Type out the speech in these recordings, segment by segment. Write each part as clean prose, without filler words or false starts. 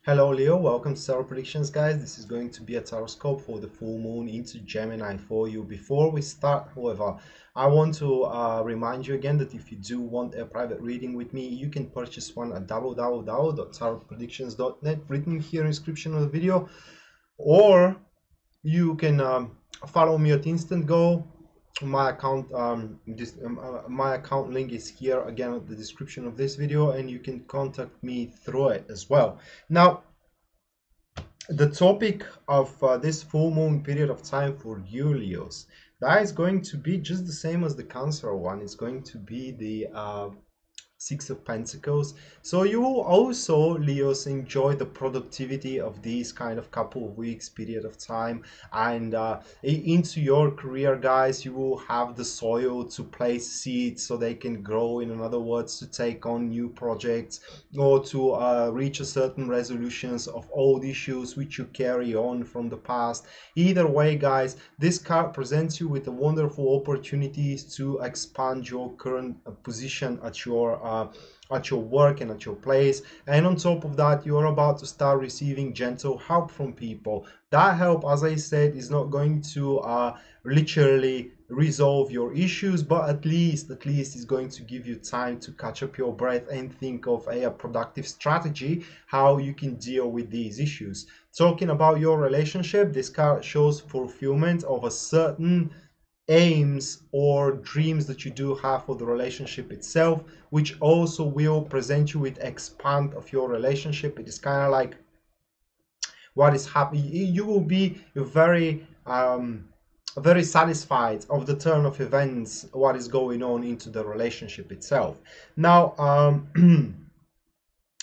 Hello Leo, welcome to Tarot Predictions guys. This is going to be a tarot for the full moon into Gemini for you. Before we start, however, I want to remind you again that if you do want a private reading with me, you can purchase one at www.tarotpredictions.net, written here in the description of the video, or you can follow me at Instant Go. My account link is here again at the description of this video, and you can contact me through it as well. Now, the topic of this full moon period of time for you, Leos, that is going to be just the same as the Cancer one. It's going to be the Six of Pentacles. So you will also, Leos, enjoy the productivity of these kind of couple of weeks period of time, and into your career, guys, you will have the soil to place seeds so they can grow, in other words, to take on new projects or to reach a certain resolutions of old issues which you carry on from the past. Either way, guys, this card presents you with a wonderful opportunities to expand your current position at your work and at your place, and on top of that, you're about to start receiving gentle help from people. That help, as I said, is not going to literally resolve your issues, but at least is going to give you time to catch up your breath and think of a productive strategy how you can deal with these issues. Talking about your relationship, this card shows fulfillment of a certain aims or dreams that you do have for the relationship itself, which also will present you with expand of your relationship. It is kind of like what is happening. You will be very satisfied of the turn of events, what is going on into the relationship itself. Now,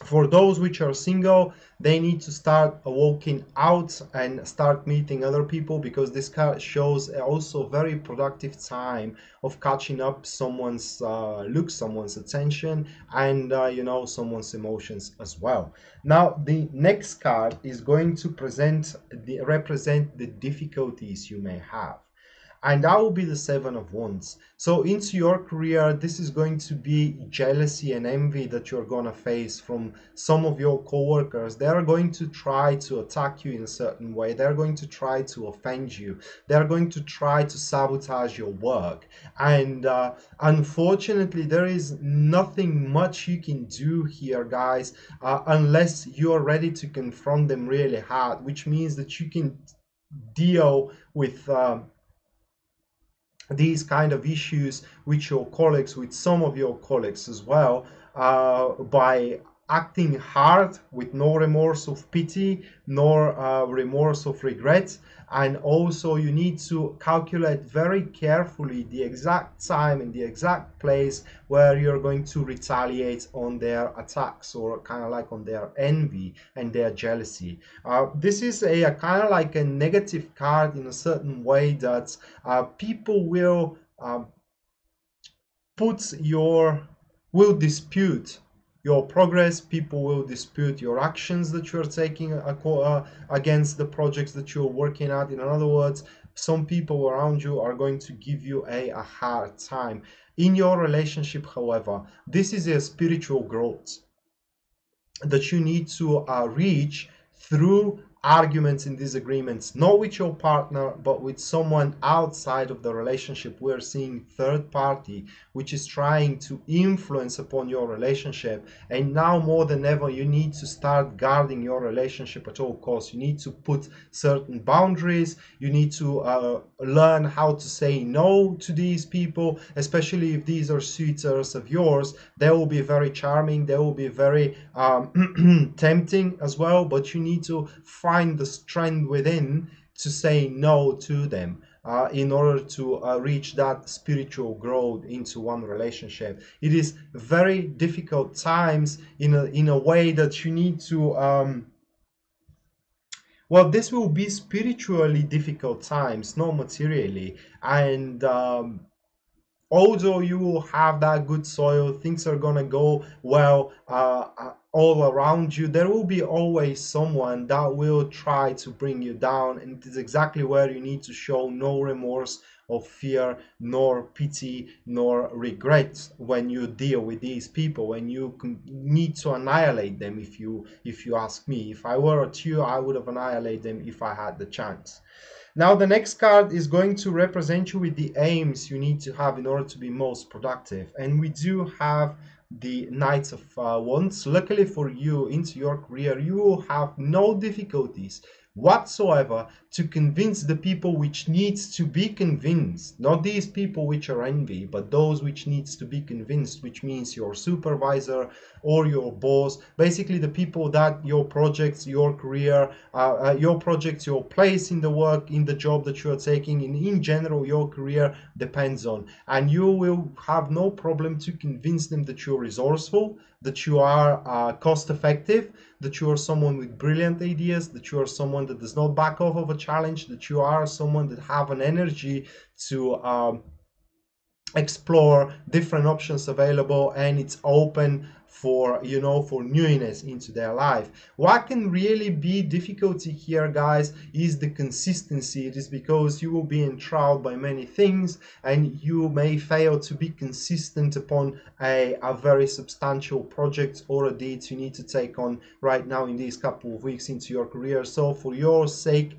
for those which are single, they need to start walking out and start meeting other people, because this card shows also very productive time of catching up someone's look, someone's attention, and someone's emotions as well. Now, the next card is going to represent the difficulties you may have, and that will be the Seven of Wands. So into your career, this is going to be jealousy and envy that you're going to face from some of your co-workers. They're going to try to attack you in a certain way. They're going to try to offend you. They're going to try to sabotage your work. And unfortunately, there is nothing much you can do here, guys, unless you're ready to confront them really hard, which means that you can deal with these kind of issues with your colleagues, with some of your colleagues as well, by acting hard with no remorse of pity nor remorse of regret. And also you need to calculate very carefully the exact time and the exact place where you're going to retaliate on their attacks, or kind of like on their envy and their jealousy. This is a kind of like a negative card in a certain way, that people will will dispute your progress. People will dispute your actions that you're taking against the projects that you're working at. In other words, some people around you are going to give you a hard time. In your relationship, however, this is a spiritual growth that you need to reach through arguments and disagreements, not with your partner, but with someone outside of the relationship. We're seeing third party, which is trying to influence upon your relationship. And now more than ever, you need to start guarding your relationship at all costs. You need to put certain boundaries. You need to learn how to say no to these people, especially if these are suitors of yours. They will be very charming. They will be very tempting as well, but you need to find the strength within to say no to them in order to reach that spiritual growth into one relationship. It is very difficult times in a way that you need to well, this will be spiritually difficult times, not materially. And although you will have that good soil, things are gonna go well all around you, there will be always someone that will try to bring you down, and it is exactly where you need to show no remorse of fear, nor pity, nor regret when you deal with these people, when you need to annihilate them. If you ask me, if I were at you, I would have annihilated them if I had the chance. Now the next card is going to represent you with the aims you need to have in order to be most productive. And we do have the Knights of Wands. Luckily for you, into your career, you will have no difficulties whatsoever to convince the people which needs to be convinced, not these people which are envy, but those which needs to be convinced, which means your supervisor or your boss, basically the people that your projects, your career, your projects, your place in the work, in the job that you are taking, in general your career depends on. And you will have no problem to convince them that you're resourceful, that you are cost effective, that you are someone with brilliant ideas, that you are someone that does not back off of a challenge, that you are someone that have an energy to explore different options available, and it's open for for newness into their life. What can really be difficulty here, guys, is the consistency. It is because you will be enthralled by many things and you may fail to be consistent upon a very substantial project or a deed you need to take on right now in these couple of weeks into your career. So for your sake,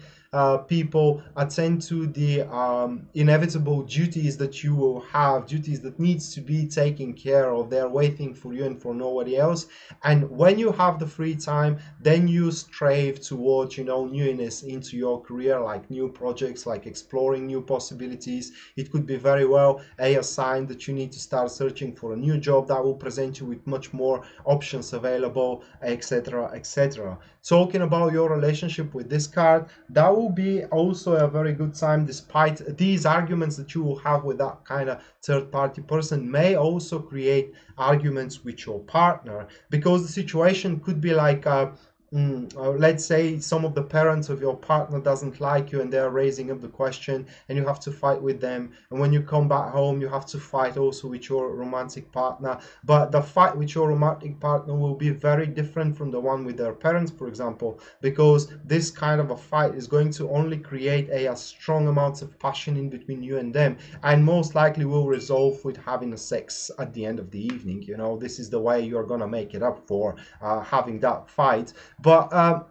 people, attend to the inevitable duties that you will have, duties that needs to be taken care of. They're waiting for you and for nobody else. And when you have the free time, then you strive towards newness into your career, like new projects, like exploring new possibilities. It could be very well a sign that you need to start searching for a new job that will present you with much more options available, etc., etc. Talking about your relationship with this card, that will be also a very good time. Despite these arguments that you will have with that kind of third party person, may also create arguments with your partner, because the situation could be like let's say some of the parents of your partner doesn't like you and they're raising up the question and you have to fight with them, and when you come back home you have to fight also with your romantic partner. But the fight with your romantic partner will be very different from the one with their parents, for example, because this kind of a fight is going to only create a strong amount of passion in between you and them, and most likely will resolve with having a sex at the end of the evening. This is the way you're gonna make it up for having that fight. But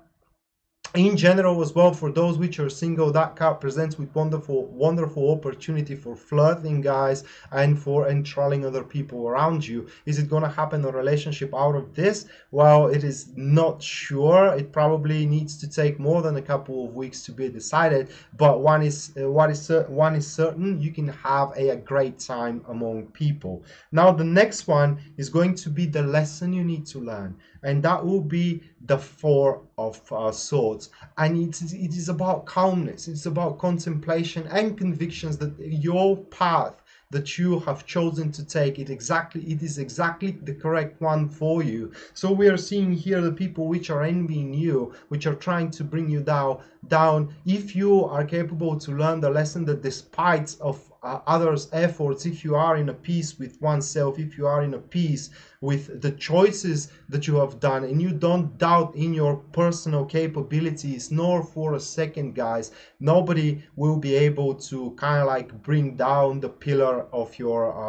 in general as well, for those which are single, that card presents with wonderful opportunity for flirting, guys, and for enthralling other people around you. Is it going to happen a relationship out of this? Well, it is not sure. It probably needs to take more than a couple of weeks to be decided, but one is certain: you can have a great time among people. Now the next one is going to be the lesson you need to learn, and that will be the Four of Swords. And it is about calmness, it's about contemplation and convictions that your path that you have chosen to take, it is exactly the correct one for you. So we are seeing here the people which are envying you, which are trying to bring you down. If you are capable to learn the lesson that despite of others' efforts, if you are in a peace with oneself, if you are in a peace with the choices that you have done, and you don't doubt in your personal capabilities, nor for a second, guys, nobody will be able to kind of like bring down the pillar of your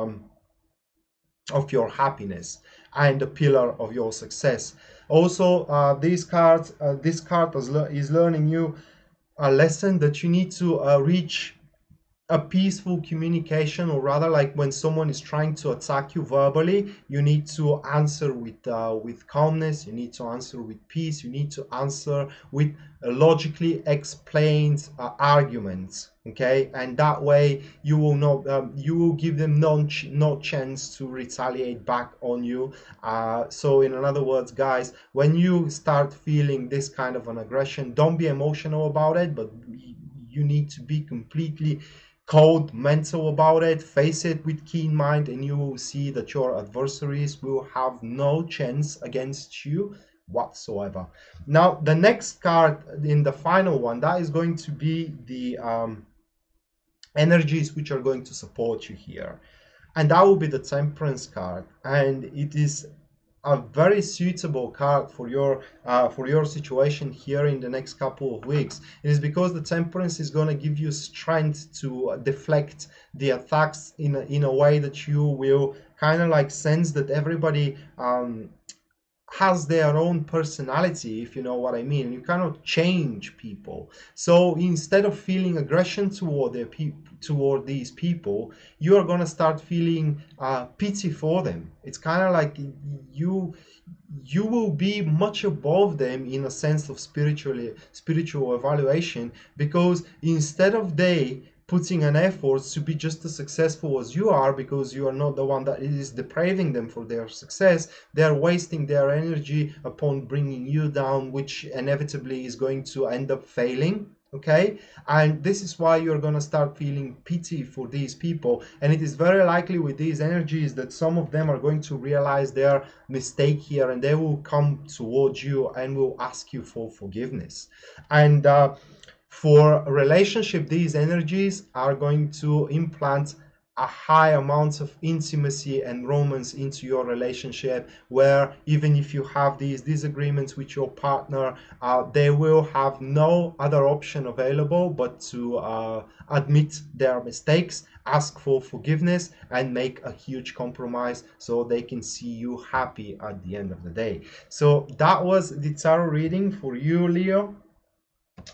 happiness and the pillar of your success. Also, this card is learning you a lesson that you need to reach a peaceful communication, or rather, like when someone is trying to attack you verbally, you need to answer with calmness, you need to answer with peace, you need to answer with logically explained arguments. Okay, and that way you will not you will give them no chance to retaliate back on you. So in other words, guys, when you start feeling this kind of an aggression, don't be emotional about it, but you need to be completely cold mental about it. Face it with keen mind, and you will see that your adversaries will have no chance against you whatsoever. Now the next card, in the final one, that is going to be the energies which are going to support you here, and that will be the Temperance card. And it is a very suitable card for your situation here in the next couple of weeks. It is because the Temperance is going to give you strength to deflect the attacks in a way that you will kind of like sense that everybody has their own personality, if you know what I mean. You cannot change people. So instead of feeling aggression toward these people, you are gonna start feeling pity for them. It's kind of like you will be much above them in a sense of spiritual evaluation, because instead of they putting an effort to be just as successful as you are, because you are not the one that is depraving them for their success, they are wasting their energy upon bringing you down, which inevitably is going to end up failing. Okay, and this is why you're going to start feeling pity for these people, and it is very likely with these energies that some of them are going to realize their mistake here, and they will come towards you and will ask you for forgiveness. And for a relationship, these energies are going to implant a high amount of intimacy and romance into your relationship, where even if you have these disagreements with your partner, they will have no other option available but to admit their mistakes, ask for forgiveness, and make a huge compromise so they can see you happy at the end of the day. So that was the tarot reading for you, Leo,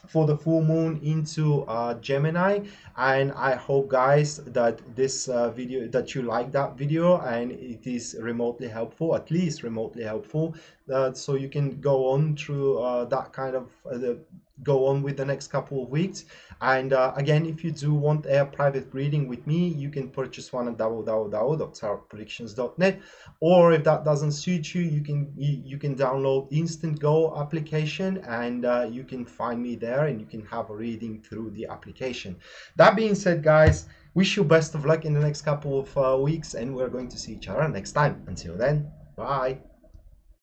for the full moon into Gemini. And I hope, guys, that this video, that you like that video and it is remotely helpful, at least remotely helpful, so you can go on through that kind of go on with the next couple of weeks. And again, if you do want a private reading with me, you can purchase one at www.tarotpredictions.net, or if that doesn't suit you, you can download Instant Go application, and you can find me there and you can have a reading through the application. That being said, guys, wish you best of luck in the next couple of weeks, and we're going to see each other next time. Until then, bye.